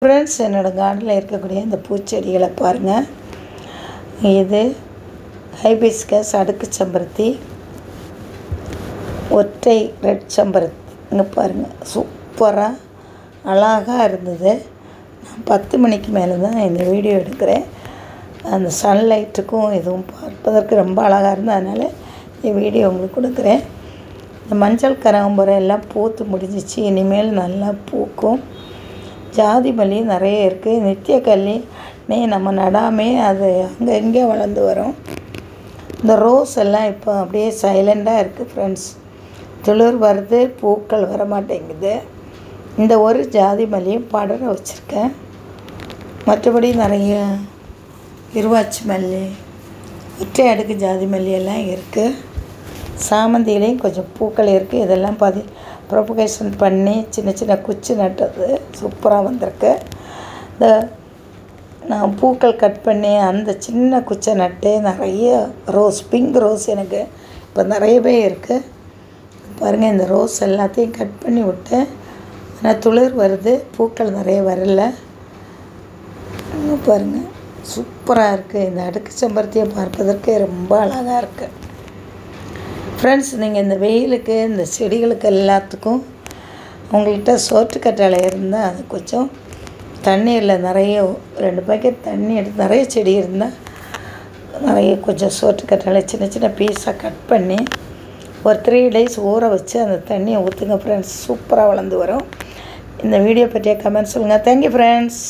Friends, என்னோடய கார்டனில் இருக்கக்கூடிய இந்த பூச்செடிகளை பாருங்கள். இது ஹைபிஸ்கஸ், அடுக்கு செம்பருத்தி, ஒற்றை ரெட் செம்பருத்தி. இங்கே பாருங்கள், சூப்பராக அழகாக இருந்தது. நான் 10 மணிக்கு மேலே தான் இந்த வீடியோ எடுக்கிறேன். அந்த சன்லைட்டுக்கும் இதுவும் பார்ப்பதற்கு ரொம்ப அழகாக இருந்தது. அதனால் இந்த வீடியோ உங்களுக்கு கொடுக்குறேன். இந்த மஞ்சள் கனகாம்பரம் எல்லாம் பூத்து முடிஞ்சிச்சு. இனிமேல் நல்லா பூக்கும். ஜாதி மல்லி நிறைய இருக்குது. நித்தியக்கல்லி நம்ம நடாமே அது அங்கே இங்கே வளர்ந்து வரும். இந்த ரோஸ் எல்லாம் இப்போ அப்படியே சைலண்டாக இருக்குது ஃப்ரெண்ட்ஸ். துளிர் வருது, பூக்கள் வர மாட்டேங்குது. இந்த ஒரு ஜாதி மல்லியும் படர வச்சுருக்கேன். மற்றபடி நிறைய இருவாச்சி மல்லி, ஒற்றை அடுக்கு ஜாதி மல்லி எல்லாம் இருக்குது. சாமந்தியிலையும் கொஞ்சம் பூக்கள் இருக்குது. இதெல்லாம் ப்ரொபகேஷன் பண்ணி சின்ன சின்ன குச்சி நட்டது சூப்பராக வந்திருக்கு. இந்த நான் பூக்கள் கட் பண்ணி அந்த சின்ன குச்சை நட்டு நிறைய ரோஸ், பிங்க் ரோஸ் எனக்கு இப்போ நிறையவே இருக்குது. பாருங்கள், இந்த ரோஸ் எல்லாத்தையும் கட் பண்ணி விட்டு ஆனால் துளிர் வருது, பூக்கள் நிறைய வரல. பாருங்கள், சூப்பராக இருக்குது. இந்த அடுக்கு செம்பருத்தியை பார்ப்பதற்கு ரொம்ப அழகாக இருக்குது. ஃப்ரெண்ட்ஸ், நீங்கள் இந்த வெயிலுக்கு இந்த செடிகளுக்கு எல்லாத்துக்கும் உங்கள்கிட்ட சோற்றுக்கற்றாழை இருந்தால் அது கொஞ்சம் தண்ணீரில் நிறைய 2 பாக்கெட் தண்ணி எடுத்து, நிறைய செடி இருந்தால் நிறைய கொஞ்சம் சோற்றுக்கற்றாழை சின்ன சின்ன பீஸாக கட் பண்ணி ஒரு 3 days ஊற வச்சு அந்த தண்ணியை ஊற்றுங்க ஃப்ரெண்ட்ஸ். சூப்பராக வளர்ந்து வரும். இந்த வீடியோ பற்றிய கமெண்ட் சொல்லுங்கள். Thank you friends.